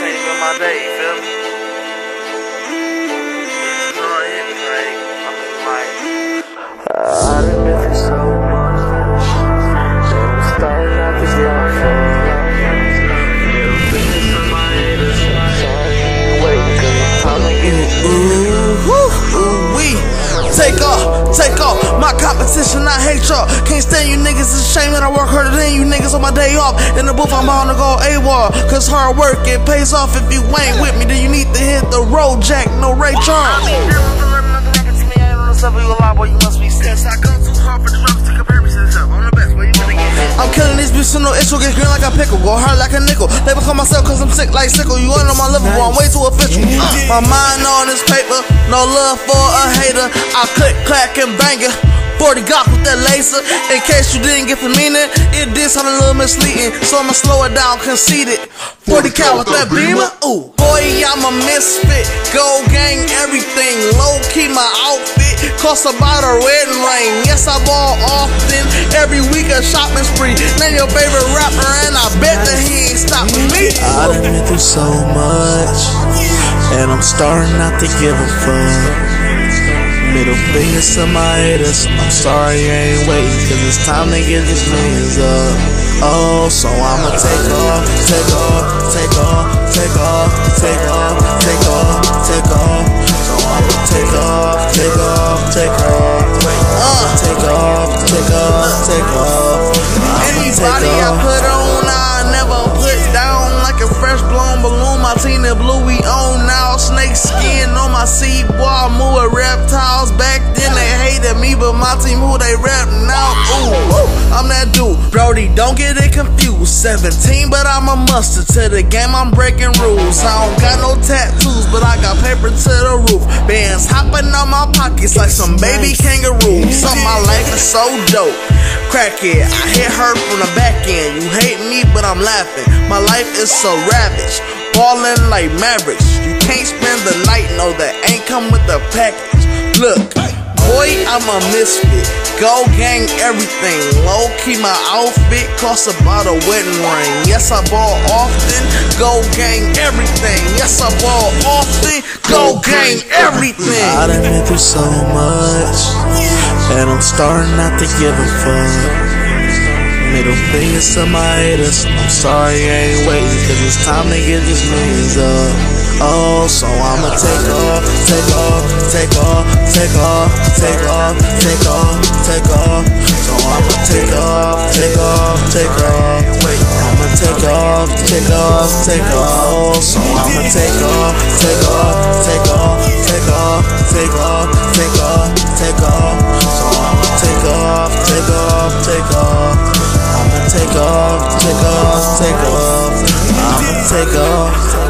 ain't even my day, you feel me? This is all hit me, like, I done been through so much. I'm starting not to get my phone. Take off, my competition, I hate y'all. Can't stand you niggas, it's a shame that I work harder than you niggas on my day off. In the booth, I'm bound to go AWOL, cause hard work, it pays off. If you ain't with me, then you need to hit the road, Jack, no Ray Charles. I'm killing these bitches, no issue, get green like a pickle, go hard like a nickel. They become myself cause I'm sick like sickle. You ain't on my level, I'm way too official. My mind on this paper, no love for a hater. I click, clack, and bang it. 40 Glock with that laser. In case you didn't get the meaning, it did sound a little misleading, so I'ma slow it down, concede it. 40 cal with that beamer, ooh. Boy, I'm a misfit, gold gang, everything. Low key my outfit, cost about a wedding ring. Yes, I ball often, every week a shopping spree. Name your favorite rapper and I bet that he ain't stopping me. I done been through so much, and I'm starting not to give a fuck. Middle fingers to my haters, I'm sorry I ain't waiting, cause it's time to get these millions up. Oh, so I'ma take off, take off, take off, take off, take off, take off, take off. So I'ma take off, take off, take off, take off, take off, take off. Anybody I put on, I never put down. Like a fresh blown balloon, my team in blue, we own now. Snake skin on my seat, boy, I move with reptiles. Back then they hated me, but my team who they rap now. Ooh, I'm that dude, Brody, don't get it confused. 17, but I'm a mustard. To the game, I'm breaking rules. I don't got no tattoos, but I got paper to the roof. Bands hopping on my pockets like some baby kangaroos. Some my life is so dope. Crackhead, I hit her from the back end. You hate me, but I'm laughing. My life is so ravaged, ballin' like Mavericks. You can't spend the night, no, that ain't come with the package. Look, boy, I'm a misfit, gold gang, everything. Low key, my outfit costs about a wedding ring. Yes, I ball often, gold gang, everything. Yes, I ball often, gold gang, everything. I done been through so much, and I'm starting not to give a fuck. Middle fingers to my haters, I'm sorry I ain't waiting, cause it's time to get these millions up. Oh, so I'ma take off, take off, take off, take off, take off, take off, take off. So I'ma take off, take off, take off. Wait, I'ma take off, take off, take off. So I'ma take off, take off, take off, take off, take off, take off, take off. So I'ma take off, take off, take off. I'ma take off, take off, take off. I'ma take off.